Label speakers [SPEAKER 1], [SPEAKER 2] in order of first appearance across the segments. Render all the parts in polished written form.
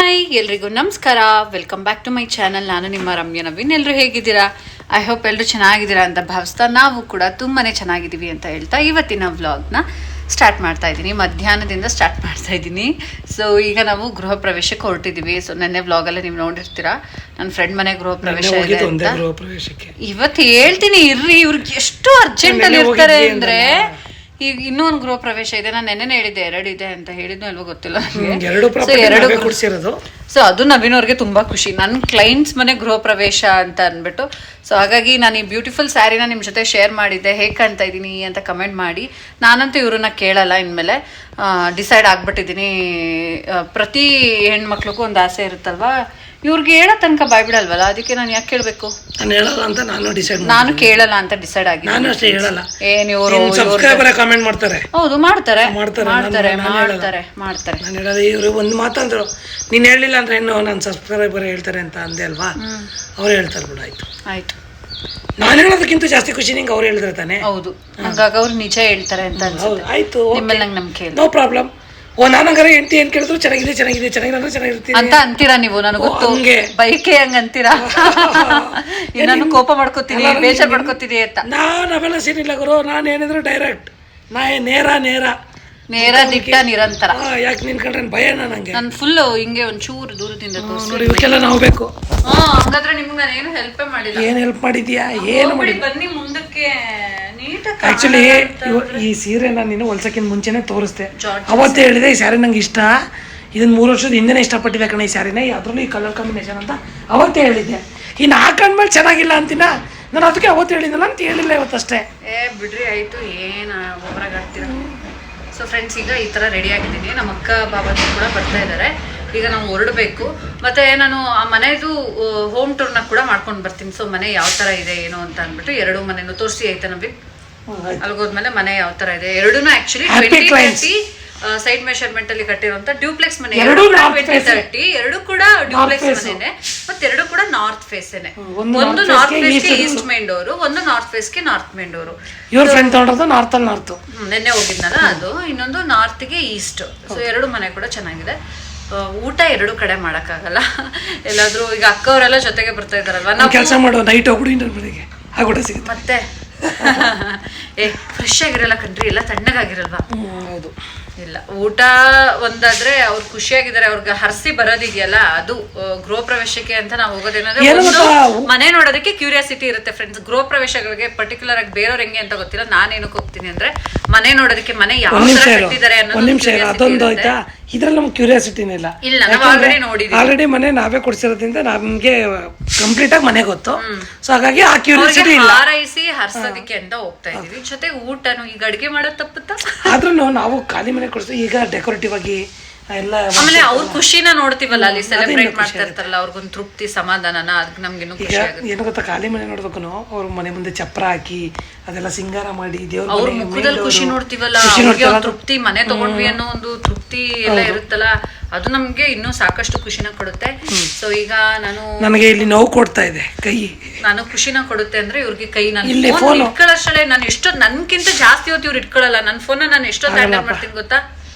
[SPEAKER 1] Hi ಎಲ್ರಿಗೂ ನಮಸ್ಕಾರ, welcome back to my channel. ನಾನು ನಿಮ್ಮ ರಮ್ಯ ನವೀನ್. ಎಲ್ಲರೂ ಹೇಗಿದ್ದೀರಾ? ಐ ಹೋಪ್ ಎಲ್ಲರೂ ಚೆನ್ನಾಗಿದ್ದೀರಾ ಅಂತ ಭಾವಿಸ್ತಾ ನಾವು ಕೂಡ ತುಂಬಾ ಚೆನ್ನಾಗಿದ್ದೀವಿ ಅಂತ ಹೇಳ್ತಾ ಇವತ್ತಿನ ವ್ಲಾಗ್ನ ಸ್ಟಾರ್ಟ್ ಮಾಡ್ತಾ ಇದ್ದೀನಿ. ಮಧ್ಯಾಹ್ನದಿಂದ ಸ್ಟಾರ್ಟ್ ಮಾಡ್ತಾ ಇದ್ದೀನಿ. ಸೊ ಈಗ ನಾವು ಗೃಹ ಪ್ರವೇಶಕ್ಕೆ ಹೊರಟಿದ್ದೀವಿ. ಸೊ ನೆನ್ನೆ ವ್ಲಾಗಲ್ಲೇ ನೀವು ನೋಡಿರ್ತೀರಾ, ನನ್ನ ಫ್ರೆಂಡ್ ಮನೆ ಗೃಹ ಪ್ರವೇಶ ಇದೆ ಅಂತ. ಇವತ್ತು ಹೇಳ್ತೀನಿ ಇರ್ರಿ, ಇವ್ರಿಗೆ ಎಷ್ಟು ಅರ್ಜೆಂಟಲ್ಲಿ ಇರ್ತಾರೆ ಅಂದರೆ, ಈಗ ಇನ್ನೂ ಒಂದು ಗೃಹ ಪ್ರವೇಶ ಇದೆ. ನಾನು ನೆನ್ನೆ ಹೇಳಿದ್ದೆ 2 ಇದೆ ಅಂತ, ಹೇಳಿದ್ನೋ ಅಲ್ವೋ ಗೊತ್ತಿಲ್ಲ ನನಗೆ. ಸೊ ಅದು ನವೀನವ್ರಿಗೆ ತುಂಬಾ ಖುಷಿ, ನನ್ನ ಕ್ಲೈಂಟ್ಸ್ ಮನೆ ಗೃಹ ಪ್ರವೇಶ ಅಂತ ಅಂದ್ಬಿಟ್ಟು. ಸೊ ಹಾಗಾಗಿ ನಾನು ಈ ಬ್ಯೂಟಿಫುಲ್ ಸ್ಯಾರಿನ ನಿಮ್ಮ ಜೊತೆ ಶೇರ್ ಮಾಡಿದ್ದೆ, ಹೇಗೆ ಕಾಣ್ತಾ ಇದ್ದೀನಿ ಅಂತ ಕಮೆಂಟ್ ಮಾಡಿ. ನಾನಂತೂ ಇವ್ರನ್ನ ಕೇಳಲ್ಲ, ಇನ್ಮೇಲೆ ಡಿಸೈಡ್ ಆಗ್ಬಿಟ್ಟಿದ್ದೀನಿ. ಪ್ರತಿ ಹೆಣ್ಮಕ್ಳಿಗೂ ಒಂದು ಆಸೆ ಇರುತ್ತಲ್ವಾ, ಇವ್ರಿಗೆ ಹೇಳೋ ತನಕ ಬಾಯ್ಬಿಡಲ್ವಲ್ಲ, ಅದಕ್ಕೆ ನಾನು ಯಾಕೆ ಕೇಳಬೇಕು? ನಾನು ಕೇಳಲ್ಲ ಅಂತ ಡಿಸೈಡ್ ಆಗಿದೆ. ಏನ್ ಇವರು
[SPEAKER 2] ಕಾಮೆಂಟ್ ಮಾಡ್ತಾರೆ.
[SPEAKER 1] ಹೌದು, ಮಾಡ್ತಾರೆ ಮಾಡ್ತಾರೆ ಮಾಡ್ತಾರೆ ಮಾಡ್ತಾರೆ.
[SPEAKER 2] ನಾನು ಹೇಳೋದು, ಇವರು ಒಂದು ಮಾತಂದ್ರು, ನೀನು ಹೇಳಿಲ್ಲ ಅಂದ್ರೆ ಏನು ನನ್ನ ಸಬ್ಸ್ಕ್ರೈಬರ್ ಹೇಳ್ತಾರೆ ಅಂತ ಅಂದೆ ಅಲ್ವಾ, ಅವ್ರು ಹೇಳ್ತಾರೆ ಬಿಡು.
[SPEAKER 1] ಆಯ್ತು,
[SPEAKER 2] ನಾನು ಹೇಳೋದಕ್ಕಿಂತ ಜಾಸ್ತಿ ಖುಷಿ ನಿಂಗೆ ಅವ್ರು ಹೇಳಿದ್ರೆ ತಾನೆ.
[SPEAKER 1] ಹೌದು, ಹಾಗಾಗಿ ಅವ್ರು ನಿಜ ಹೇಳ್ತಾರೆ ಅಂತ ಅನ್ಸುತ್ತೆ.
[SPEAKER 2] ಆಯ್ತು,
[SPEAKER 1] ನಿಮ್ಮಲ್ಲಿ ನಂಗೆ ನಂಬಿಕೆ ಇಲ್ಲ,
[SPEAKER 2] ನೋ ಪ್ರಾಬ್ಲಮ್. ನಾನಂಗಾರೆ ಹೆಂಡತಿ ಏನ್ ಕೇಳಿದ್ರು ಚೆನ್ನಾಗಿದೆ ಚೆನ್ನಾಗಿದೆ ಚೆನ್ನಾಗಿದೆ ಚೆನ್ನಾಗಿರ್ತೀನಿ
[SPEAKER 1] ಅಂತ ಅಂತೀರಾ ನೀವು. ನನಗೆ ಗೊತ್ತು, ಬೈಕೆ ಹಂಗ ಅಂತೀರಾ. ನಾನು ಕೋಪ ಮಾಡ್ಕೋತೀನಿ, ಬೇಜಾರ್ ಮಾಡ್ಕೋತೀನಿ ಅಂತ.
[SPEAKER 2] ನಾನು ಅವೆಲ್ಲ ಸೀನಿಲ್ಲ ಗುರು, ನಾನು ಏನಿದ್ರು ಡೈರೆಕ್ಟ್, ನೇರ
[SPEAKER 1] ದಿಟ್ಟ ನಿರಂತರ.
[SPEAKER 2] ಯಾಕೆ ನಿನ್ಕೊಂಡ್ರೆ ಭಯನಾ ನಂಗೆ?
[SPEAKER 1] ನಾನು ಫುಲ್ ಹಿಂಗೆ ಒಂಚೂರು ದೂರದಿಂದ
[SPEAKER 2] ನೋಡಿ, ಇವಕ್ಕೆಲ್ಲ ನಾವು ಬೇಕು.
[SPEAKER 1] ಹಂಗಾದ್ರೆ ನಿಮ್ಗೆ ನಾನು ಏನು ಹೆಲ್ಪ್ ಮಾಡಿಲ್ಲ.
[SPEAKER 2] ಏನ್ ಹೆಲ್ಪ್ ಮಾಡಿದ್ಯಾ? ಏನು ಮಾಡಿ
[SPEAKER 1] ಬನ್ನಿ ಮುಂದಕ್ಕೆ.
[SPEAKER 2] ಆಕ್ಚುಲಿ ಈ ಸೀರೆ ನಾನು ನೀನು ಹೊಲ್ಸಕ್ಕಿಂತ ಮುಂಚೆನೆ ತೋರಿಸ್ದೆ. ಅವತ್ತೇ ಹೇಳಿದೆ ಈ ಸ್ಯಾರಿ ನಂಗೆ ಇಷ್ಟ, ಇದನ್ನ 3 ವರ್ಷದ ಹಿಂದೆನೇ ಇಷ್ಟಪಟ್ಟಿದ್ದೆ ಕಣ ಈ ಸ್ಯಾರಿನ, ಅದ್ರಲ್ಲೂ ಈ ಕಲರ್ ಕಾಂಬಿನೇಷನ್ ಅಂತ ಅವತ್ತೇ ಹೇಳಿದ್ದೆ. ಇನ್ನು ಹಾಕೊಂಡ್ಮೇಲೆ ಚೆನ್ನಾಗಿಲ್ಲ ಅಂತಿನ, ನಾನು ಅದಕ್ಕೆ ಅವತ್ತು ಹೇಳಿದ್ನಲ್ಲ ಅಂತ ಹೇಳಿಲ್ಲ ಇವತ್ತಷ್ಟೇ.
[SPEAKER 1] ಬಿಡ್ರಿ, ಆಯ್ತು, ಏನು ಓವರಾಗಿ ಆಗ್ತೀರ. ಸೊ ಫ್ರೆಂಡ್ಸ್, ಈಗ ಈ ಥರ ರೆಡಿ ಆಗಿದ್ದೀನಿ. ನಮ್ಮ ಅಕ್ಕ ಬಾಬಾಜಿ ಕೂಡ ಬರ್ತಾ ಇದ್ದಾರೆ. ಈಗ ನಾವು ಹೊರಡಬೇಕು. ಮತ್ತು ನಾನು ಆ ಮನೆದು ಹೋಮ್ ಟೂರ್ನ ಕೂಡ ಮಾಡ್ಕೊಂಡು ಬರ್ತೀನಿ. ಸೊ ಮನೆ ಯಾವ ಥರ ಇದೆ ಏನು ಅಂತ ಅಂದ್ಬಿಟ್ಟು 2 ಮನೆಯೂ ತೋರಿಸಿ ಆಯ್ತಾ ನಮಗೆ. ಅಲ್ಗೋದ್ಮೇಲೆ ಮನೆ ಯಾವ ಥರ ಇದೆ, ಎರಡೂ ಆ್ಯಕ್ಚುಲಿ 2030 ಸೈಡ್ ಮೆಷರ್ಮೆಂಟ್ ಅಲ್ಲಿ ಕಟ್ಟಿರುವಂತ ಡ್ಯೂಪ್ಲೆಕ್ಸ್ ಮನೆ. 2030 ಎರಡು ಕೂಡ ಡ್ಯೂಪ್ಲೆಕ್ಸ್ ಮನೆನೆ, ಮತ್ತೆ 2 ಕೂಡ ನಾರ್ತ್ ಫೇಸೇನೆ. ಒಂದು ನಾರ್ತ್ ಫೇಸ್ ಗೆ ಈಸ್ಟ್ ಮೇನ್ ಡೋರು, ಒಂದು ನಾರ್ತ್ ಫೇಸ್ ಗೆ ನಾರ್ತ್ ಮೇನ್ ಡೋರು.
[SPEAKER 2] ಇವ್ರ ಫ್ರೆಂಡ್ ತಗೊಂಡ್ರದು ನಾರ್ತ್ ಅಲ್ಲಿ ನಾರ್ತ್,
[SPEAKER 1] ನೆನ್ನೆ ಹೋಗಿದ್ನಲ್ಲ ಅದು. ಇನ್ನೊಂದು ನಾರ್ತ್ ಗೆ ಈಸ್ಟ್. ಸೊ 2 ಮನೆ ಕೂಡ ಚೆನ್ನಾಗಿದೆ. ಊಟ 2 ಕಡೆ ಮಾಡಕ್ಕಾಗಲ್ಲ. ಎಲ್ಲಾದ್ರೂ ಈಗ ಅಕ್ಕವರೆಲ್ಲ ಜೊತೆಗೆ ಬರ್ತಾ ಇದಾರಲ್ವಾ, ನಾವು
[SPEAKER 2] ಕೆಲಸ ಮಾಡೋ ನೈಟ್ ಹೋಗ್ಬಿಡಿ ಸಿಗುತ್ತೆ.
[SPEAKER 1] ಮತ್ತೆ ಫ್ರೆಶ್ ಆಗಿರಲ್ಲ ಕಣ್ರಿ, ಎಲ್ಲ ತಣ್ಣಗಾಗಿರಲ್ವಾ?
[SPEAKER 2] ಹೌದು.
[SPEAKER 1] ಇಲ್ಲ, ಊಟ ಒಂದಾದ್ರೆ ಅವ್ರು ಖುಷಿಯಾಗಿದ್ದಾರೆ. ಅವ್ರಿಗೆ ಹರ್ಸಿ ಬರೋದಿದೆಯಲ್ಲ, ಅದು ಗೃಹ ಪ್ರವೇಶಕ್ಕೆ ಅಂತ ನಾವು ಹೋಗೋದೇನಂದ್ರೆ, ಮನೆ ನೋಡೋದಕ್ಕೆ ಕ್ಯೂರಿಯಾಸಿಟಿ ಇರುತ್ತೆ ಫ್ರೆಂಡ್ಸ್. ಗೃಹ ಪ್ರವೇಶಗಳಿಗೆ ಪರ್ಟಿಕ್ಯುಲರ್ ಆಗಿ ಬೇರೆಯವ್ರು ಹೆಂಗೆ ಅಂತ ಗೊತ್ತಿಲ್ಲ, ನಾನೇನಕ್ಕೆ ಹೋಗ್ತೀನಿ ಅಂದ್ರೆ ಮನೆ ನೋಡೋದಕ್ಕೆ, ಮನೆ ಯಾವ ತರ ಕಟ್ಟಿದ್ದಾರೆ ಅನ್ನೋದು.
[SPEAKER 2] ಇದ್ರಲ್ಲಿ ನಮ್ಗೆ ಕ್ಯೂರಿಯಾಸಿಟಿನೇ ಇಲ್ಲ.
[SPEAKER 1] ನಾವು
[SPEAKER 2] ಆಲ್ರೆಡಿ ಮನೆ ನಾವೇ ಕೊಡ್ಸಿರೋದ್ರಿಂದ ನಮ್ಗೆ ಕಂಪ್ಲೀಟ್ ಆಗಿ ಮನೆ ಗೊತ್ತು. ಸೊ ಹಾಗಾಗಿ ಆ ಕ್ಯೂರಿಯಾಸಿಟಿ ಇಲ್ಲ.
[SPEAKER 1] ಹಾರೈಸಿ ಹರ್ಸೋದಕ್ಕೆ ಅಂತ ಹೋಗ್ತಾ ಇದೀವಿ. ಜೊತೆಗೆ ಊಟನು ಈಗ ಅಡುಗೆ ಮಾಡೋದು ತಪ್ಪುತ್ತಾ?
[SPEAKER 2] ಆದ್ರೂ ನಾವು ಖಾಲಿ ಮನೆ ಕೊಡ್ತೀವಿ. ಈಗ ಡೆಕೋರೇಟಿವ್ ಆಗಿ ಎಲ್ಲ,
[SPEAKER 1] ಆಮೇಲೆ ಅವ್ರ ಖುಷಿನ ನೋಡ್ತೀವಲ್ಲ, ಅಲ್ಲಿ ಸೆಲೆಬ್ರೇಟ್ ಮಾಡ್ತಾ ಇರ್ತಾರಲ್ಲ, ಅವ್ರಿಗೊಂದು ತೃಪ್ತಿ ಸಮಾಧಾನನ, ಅದಕ್ಕೆ ನಮ್ಗೆ ಖುಷಿ ಆಗುತ್ತೆ.
[SPEAKER 2] ಏನು ಗೊತ್ತಾ, ಖಾಲಿ ಮನೆ ನೋಡ್ಬೇಕು, ಅವ್ರ ಮನೆ ಮುಂದೆ ಚಪ್ರ ಹಾಕಿ ಅದೆಲ್ಲ ಸಿಂಗಾರ ಮಾಡಿ
[SPEAKER 1] ಅವ್ರ ಮುಖದಲ್ಲಿ ಖುಷಿ ನೋಡ್ತೀವಲ್ಲ, ತೃಪ್ತಿ, ಮನೆ ತಗೊಂಡ್ವಿ ಅನ್ನೋ ಒಂದು ತೃಪ್ತಿ ಎಲ್ಲ ಇರುತ್ತಲ್ಲ, ಅದು ನಮ್ಗೆ ಇನ್ನೂ ಸಾಕಷ್ಟು ಖುಷಿನ ಕೊಡುತ್ತೆ. ಸೊ ಈಗ
[SPEAKER 2] ನನಗೆ ಇಲ್ಲಿ ನೋವು ಕೊಡ್ತಾ ಇದೆ ಕೈ,
[SPEAKER 1] ನಾನು ಖುಷಿನ ಕೊಡುತ್ತೆ ಅಂದ್ರೆ ಇವ್ರಿಗೆ ಕೈ. ನಾನು ಫೋನ್ ಇಟ್ಕೊಳ್ಳೋಷ್ಟೇ ನಾನು ನನ್ಕಿಂತ ಜಾಸ್ತಿ ಹೊತ್ತು ಇವ್ರು ಇಟ್ಕೊಳ್ಳಲ್ಲ. ನನ್ನ ಫೋನ್ ನಾನು ಎಷ್ಟೊತ್ತು ಹ್ಯಾಂಡಲ್ ಮಾಡ್ತೀನಿ ಗೊತ್ತಾ?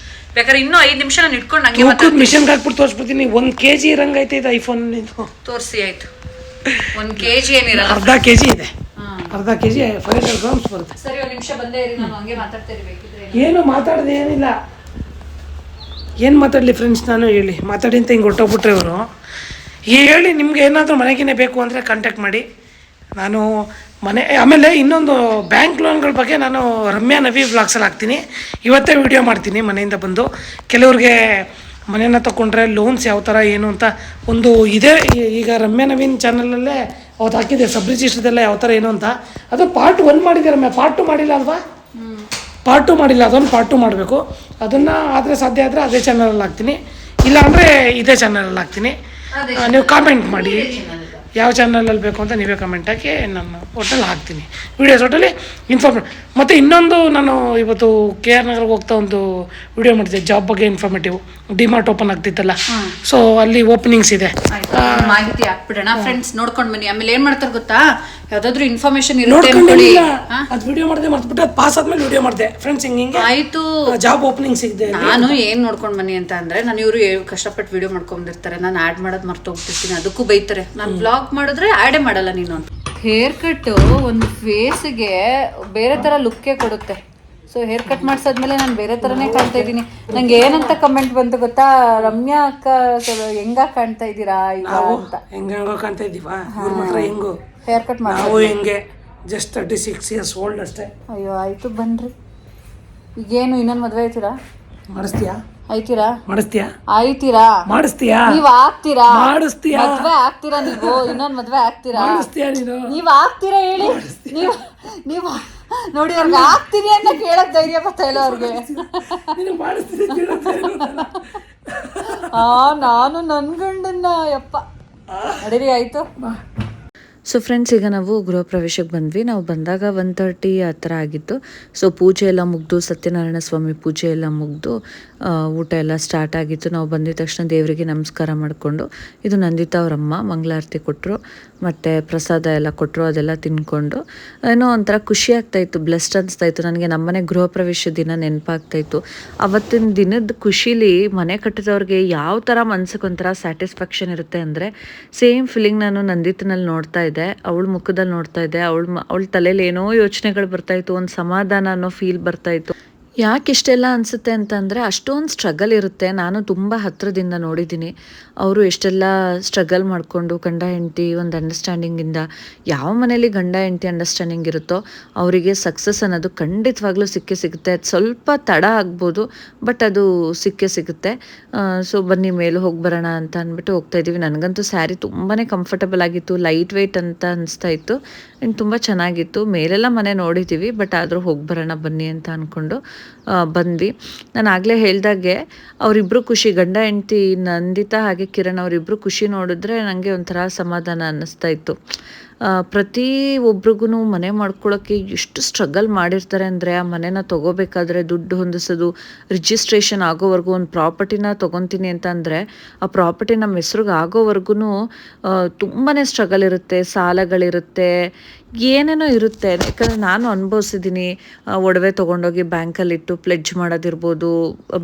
[SPEAKER 1] ಬೇಕಾದ್ರೆ ಇನ್ನೂ 5 ನಿಮಿಷ ನಾನು ಇಟ್ಕೊಂಡು ಹಂಗೆ ಮಾತಾಡ್ತೀನಿ.
[SPEAKER 2] ಮಿಷನ್ ಹಾಕ್ಬಿಟ್ಟು ತೋರಿಸ್ಬಿಡ್ತೀನಿ. 1 kg ಇರಂಗೈತೆ ಇದು ಐಫೋನ್.
[SPEAKER 1] ತೋರಿಸಿ ಆಯ್ತು. 1 kg ಏನಿರಲ್ಲ,
[SPEAKER 2] ಅರ್ಧ kg ಇದೆ. ಅರ್ಧ kg 500 ಗ್ರಾಮ್ಸ್ ಬರುತ್ತೆ.
[SPEAKER 1] ಸರಿ, 1 ನಿಮಿಷ ಬಂದೇ ಇರಿ, ನಾನು ಹಂಗೆ ಮಾತಾಡ್ತಾ ಇರ್ಬೇಕಿದ್ರೆ.
[SPEAKER 2] ಏನು ಮಾತಾಡದೆ ಏನಿಲ್ಲ, ಏನು ಮಾತಾಡಲಿ ಫ್ರೆಂಡ್ಸ್, ನಾನು ಹೇಳಿ ಮಾತಾಡಿ ಅಂತ ಹಿಂಗೆ ಹೊಟ್ಟೋಗ್ಬಿಟ್ರೆ ಇವರು. ಹೇಳಿ ನಿಮ್ಗೆ ಏನಾದರೂ ಮನೆಗೇನೆ ಬೇಕು ಅಂದರೆ ಕಾಂಟ್ಯಾಕ್ಟ್ ಮಾಡಿ. ನಾನು ಮನೆ, ಆಮೇಲೆ ಇನ್ನೊಂದು ಬ್ಯಾಂಕ್ ಲೋನ್ಗಳ ಬಗ್ಗೆ ನಾನು ರಮ್ಯಾ ನವಿ ವ್ಲಾಗ್ಸಲ್ಲಿ ಹಾಕ್ತೀನಿ. ಇವತ್ತೇ ವಿಡಿಯೋ ಮಾಡ್ತೀನಿ ಮನೆಯಿಂದ ಬಂದು. ಕೆಲವ್ರಿಗೆ ಮನೆಯನ್ನು ತೊಗೊಂಡ್ರೆ ಲೋನ್ಸ್ ಯಾವ ಥರ ಏನು ಅಂತ ಒಂದು ಇದೆ. ಈಗ ರಮ್ಯಾ ನವೀನ್ ಚಾನಲಲ್ಲೇ ಅವತ್ತು ಹಾಕಿದೆ, ಸಬ್ ರಿಜಿಸ್ಟ್ರದಲ್ಲೇ ಯಾವ ಥರ ಏನು ಅಂತ. ಅದು ಪಾರ್ಟ್ 1 ಮಾಡಿದೆ ರಮ್ಯಾ, ಪಾರ್ಟ್ 2 ಮಾಡಿಲ್ಲ ಅಲ್ವಾ? ಪಾರ್ಟ್ 2 ಮಾಡಿಲ್ಲ, ಅದೊಂದು ಪಾರ್ಟ್ 2 ಮಾಡಬೇಕು. ಅದನ್ನು ಆದರೆ ಸಾಧ್ಯ ಆದರೆ ಅದೇ ಚಾನಲಲ್ಲಿ ಹಾಕ್ತೀನಿ, ಇಲ್ಲಾಂದರೆ ಇದೇ ಚಾನಲಲ್ಲಿ ಹಾಕ್ತೀನಿ. ನೀವು ಕಾಮೆಂಟ್ ಮಾಡಿ ಯಾವ ಚಾನಲಲ್ಲಿ ಬೇಕು ಅಂತ ನೀವೇ ಕಮೆಂಟ್ ಹಾಕಿ, ನಾನು ಒಟ್ಟಲ್ಲಿ ಹಾಕ್ತೀನಿ ವಿಡಿಯೋಸ್. ಒಟ್ಟಲ್ಲಿ ಮತ್ತು ಇನ್ನೊಂದು ನಾನು ಇವತ್ತು ಕೆ ಆರ್ ನಗರ್ಗೆ ಹೋಗ್ತಾ ಒಂದು ವಿಡಿಯೋ ಮಾಡಿದ್ದೆ ಜಾಬ್ ಬಗ್ಗೆ ಇನ್ಫಾರ್ಮೇಟಿವ್. ಡಿಮಾರ್ಟ್ ಓಪನ್ ಆಗ್ತಿತ್ತಲ್ಲ, ಸೊ ಅಲ್ಲಿ ಓಪನಿಂಗ್ಸ್ ಇದೆ.
[SPEAKER 1] ಮಾಹಿತಿ ಹಾಕ್ಬಿಡೋಣ ಫ್ರೆಂಡ್ಸ್, ನೋಡ್ಕೊಂಡು ಬನ್ನಿ. ಆಮೇಲೆ ಏನ್ ಮಾಡ್ತಾರೆ ಗೊತ್ತಾ, ಯಾವ್ದಾದ್ರು ಇನ್ಫಾರ್ಮೇಶನ್ ಇರುತ್ತೆ ಅನ್ಕೊಳ್ಳಿ.
[SPEAKER 2] ಅದು ವಿಡಿಯೋ ಮಾಡಿದೆ ಮರ್ತ್ಬಿಟ್ಟೆ, ಅದು ಪಾಸ್ ಆದ್ಮೇಲೆ ವಿಡಿಯೋ ಮಾಡಿದೆ ಫ್ರೆಂಡ್ಸ್. ಹಿಂಗೆ
[SPEAKER 1] ಆಯ್ತು,
[SPEAKER 2] ಜಾಬ್ ಓಪನಿಂಗ್ಸ್ ಇದೆ.
[SPEAKER 1] ನಾನು ಏನ್ ನೋಡ್ಕೊಂಡ್ ಬನ್ನಿ ಅಂತ ಅಂದ್ರೆ, ನಾನು ಇವರು ಕಷ್ಟಪಟ್ಟು ವಿಡಿಯೋ ಮಾಡ್ಕೊಂಡಿರ್ತಾರೆ, ನಾನು ಆಡ್ ಮಾಡೋದು ಮರ್ತು ಹೋಗ್ತಿರ್ತೀನಿ, ಅದಕ್ಕೂ ಬೈತಾರೆ. ನಾನು ಬ್ಲಾಗ್ ಮಾಡಿದ್ರೆ ಆಡೇ ಮಾಡಲ್ಲ ನೀನು. ಹೇರ್ ಕಟ್ ಒಂದು ಫೇಸ್ಗೆ ಬೇರೆ ತರ ಲುಕ್ಕೇ ಕೊಡುತ್ತೆ. ಸೊ ಹೇರ್ ಕಟ್ ಮಾಡ್ಸಾದ್ಮೇಲೆ ನಾನು ಬೇರೆ ತರನೇ ಕಾಣ್ತಾ ಇದ್ದೀನಿ. ನಂಗೆ ಏನಂತ ಕಮೆಂಟ್ ಬಂತು ಗೊತ್ತಾ, ರಮ್ಯಾ ಅಕ್ಕ ಹೆಂಗ ಕಾಣ್ತಾ ಇದ್ದೀರಾ ಈಗ ಅಂತ.
[SPEAKER 2] ಹೆಂಗೋ ಕಾಣ್ತಾ ಇದ್ದೀವಾ? ಮಾತ್ರ ಹೆಂಗೋ
[SPEAKER 1] ಹೇರ್ ಕಟ್ ಮಾಡಿ
[SPEAKER 2] ನಾವು ಹೆಂಗೆ ಜಸ್ಟ್ 36 years ಓಲ್ಡ್ ಅಷ್ಟೇ.
[SPEAKER 1] ಅಯ್ಯೋ ಆಯ್ತು ಬನ್ರಿ. ಈಗೇನು ಇನ್ನೊಂದು ಮದ್ವೆ ಆಯ್ತೀರಾ?
[SPEAKER 2] ಮಾಡಿಸ್ತೀಯಾ?
[SPEAKER 1] ಆಯ್ತೀರಾ?
[SPEAKER 2] ಮಾಡಿಸ್ತೀಯಾ?
[SPEAKER 1] ಆಯ್ತೀರಾ?
[SPEAKER 2] ಮಾಡಿಸ್ತೀಯಾ?
[SPEAKER 1] ನೀವ್ ಆಗ್ತೀರಾ?
[SPEAKER 2] ಮಾಡಿಸ್ತೀಯಾ?
[SPEAKER 1] ಮದ್ವೆ ಆಗ್ತೀರಾ ನೀವು? ಇನ್ನೊಂದ್ ಮದ್ವೆ ಆಗ್ತೀರಾ?
[SPEAKER 2] ಮಾಡಿಸ್ತೀಯಾ ನೀನು?
[SPEAKER 1] ನೀವ್ ಆಗ್ತೀರಾ ಹೇಳಿ? ನೀವು ನೋಡಿ, ಅವ್ರಿಗೆ ಆಗ್ತೀನಿ ಅಂತ ಕೇಳಕ್ ಧೈರ್ಯ ಬರ್ತಾ ಇಲ್ಲ ಅವ್ರಿಗೆ. ನಾನು ನನ್ ಗಂಡನ್ನ ಯಪ್ಪ ನಡೀರಿ ಆಯ್ತು. ಸೊ ಫ್ರೆಂಡ್ಸ್, ಈಗ ನಾವು ಗೃಹ ಪ್ರವೇಶಕ್ಕೆ ಬಂದ್ವಿ. ನಾವು ಬಂದಾಗ 1:30 ಆ ಥರ ಆಗಿತ್ತು. ಸೊ ಪೂಜೆ ಎಲ್ಲ ಮುಗಿದು, ಸತ್ಯನಾರಾಯಣ ಸ್ವಾಮಿ ಪೂಜೆ ಎಲ್ಲ ಮುಗಿದು ಊಟ ಎಲ್ಲ ಸ್ಟಾರ್ಟ್ ಆಗಿತ್ತು. ನಾವು ಬಂದಿದ ತಕ್ಷಣ ದೇವರಿಗೆ ನಮಸ್ಕಾರ ಮಾಡಿಕೊಂಡು, ಇದು ನಂದಿತಾ ಅವರಮ್ಮ ಮಂಗಳಾರತಿ ಕೊಟ್ಟರು, ಮತ್ತು ಪ್ರಸಾದ ಎಲ್ಲ ಕೊಟ್ಟರು. ಅದೆಲ್ಲ ತಿನ್ಕೊಂಡು ಏನೋ ಒಂಥರ ಖುಷಿ ಆಗ್ತಾಯಿತ್ತು, ಬ್ಲೆಸ್ಡ್ ಅನಿಸ್ತಾಯಿತ್ತು ನನಗೆ. ನಮ್ಮನೆ ಗೃಹ ಪ್ರವೇಶ ದಿನ ನೆನಪಾಗ್ತಾಯಿತ್ತು. ಅವತ್ತಿನ ದಿನದ ಖುಷಿಲಿ ಮನೆ ಕಟ್ಟಿದವ್ರಿಗೆ ಯಾವ ಥರ ಮನ್ಸಿಗೆ ಒಂಥರ ಸ್ಯಾಟಿಸ್ಫ್ಯಾಕ್ಷನ್ ಇರುತ್ತೆ ಅಂದರೆ, ಸೇಮ್ ಫೀಲಿಂಗ್ ನಾನು ನಂದಿತನಲ್ಲಿ ನೋಡ್ತಾ ಇದ್ದೆ, ಅವಳ ಮುಖದಲ್ಲಿ ನೋಡ್ತಾ ಇದ್ದೆ. ಅವಳ ತಲೆಯಲ್ಲಿ ಏನೋ ಯೋಚನೆಗಳು ಬರ್ತಾಯಿತ್ತು, ಒಂದು ಸಮಾಧಾನ ಅನ್ನೋ ಫೀಲ್ ಬರ್ತಾಯಿತ್ತು. ಯಾಕೆ ಇಷ್ಟೆಲ್ಲ ಅನಿಸುತ್ತೆ ಅಂತಂದರೆ, ಅಷ್ಟೊಂದು ಸ್ಟ್ರಗಲ್ ಇರುತ್ತೆ. ನಾನು ತುಂಬ ಹತ್ತಿರದಿಂದ ನೋಡಿದ್ದೀನಿ. ಅವರು ಎಷ್ಟೆಲ್ಲ ಸ್ಟ್ರಗಲ್ ಮಾಡಿಕೊಂಡು ಗಂಡ ಹೆಂಡತಿ ಒಂದು ಅಂಡರ್ಸ್ಟ್ಯಾಂಡಿಂಗಿಂದ, ಯಾವ ಮನೇಲಿ ಗಂಡ ಹೆಂಡತಿ ಅಂಡರ್ಸ್ಟ್ಯಾಂಡಿಂಗ್ ಇರುತ್ತೋ ಅವರಿಗೆ ಸಕ್ಸಸ್ ಅನ್ನೋದು ಖಂಡಿತವಾಗ್ಲೂ ಸಿಗುತ್ತೆ. ಅದು ಸ್ವಲ್ಪ ತಡ ಆಗ್ಬೋದು, ಬಟ್ ಅದು ಸಿಗುತ್ತೆ. ಸೊ ಬನ್ನಿ ಮೇಲೆ ಹೋಗಿ ಬರೋಣ ಅಂತ ಅಂದ್ಬಿಟ್ಟು ಹೋಗ್ತಾ ಇದ್ದೀವಿ. ನನಗಂತೂ ಸ್ಯಾರಿ ತುಂಬಾ ಕಂಫರ್ಟಬಲ್ ಆಗಿತ್ತು, ಲೈಟ್ ವೆಯ್ಟ್ ಅಂತ ಅನಿಸ್ತಾ ಇತ್ತು, ಆ್ಯಂಡ್ ತುಂಬ ಚೆನ್ನಾಗಿತ್ತು. ಮೇಲೆಲ್ಲ ಮನೆ ನೋಡಿದ್ದೀವಿ, ಬಟ್ ಆದರೂ ಹೋಗಿ ಬರೋಣ ಬನ್ನಿ ಅಂತ ಅಂದ್ಕೊಂಡು ಬಂದ್ವಿ. ನಾನು ಆಗಲೇ ಹೇಳ್ದಾಗೆ ಅವರಿಬ್ಬರು ಖುಷಿ, ಗಂಡ ಹೆಂಡತಿ ನಂದಿತಾ ಹಾಗೆ ಕಿರಣ್ ಅವರಿಬ್ಬರು ಖುಷಿ ನೋಡಿದ್ರೆ ನನಗೆ ಒಂಥರ ಸಮಾಧಾನ ಅನ್ನಿಸ್ತಾ ಇತ್ತು. ಪ್ರತಿ ಒಬ್ರಿಗೂ ಮನೆ ಮಾಡ್ಕೊಳ್ಳೋಕ್ಕೆ ಎಷ್ಟು ಸ್ಟ್ರಗಲ್ ಮಾಡಿರ್ತಾರೆ ಅಂದರೆ, ಆ ಮನೆನ ತೊಗೋಬೇಕಾದ್ರೆ ದುಡ್ಡು ಹೊಂದಿಸೋದು, ರಿಜಿಸ್ಟ್ರೇಷನ್ ಆಗೋವರೆಗೂ, ಒಂದು ಪ್ರಾಪರ್ಟಿನ ತೊಗೊತೀನಿ ಅಂತ ಅಂದರೆ ಆ ಪ್ರಾಪರ್ಟಿ ನಮ್ಮ ಹೆಸ್ರಿಗೆ ಆಗೋವರೆಗೂ ತುಂಬಾ ಸ್ಟ್ರಗಲ್ ಇರುತ್ತೆ, ಸಾಲಗಳಿರುತ್ತೆ, ಏನೇನೋ ಇರುತ್ತೆ. ಯಾಕಂದರೆ ನಾನು ಅನುಭವಿಸಿದ್ದೀನಿ. ಒಡವೆ ತೊಗೊಂಡೋಗಿ ಬ್ಯಾಂಕಲ್ಲಿಟ್ಟು ಪ್ಲೆಡ್ಜ್ ಮಾಡೋದಿರ್ಬೋದು,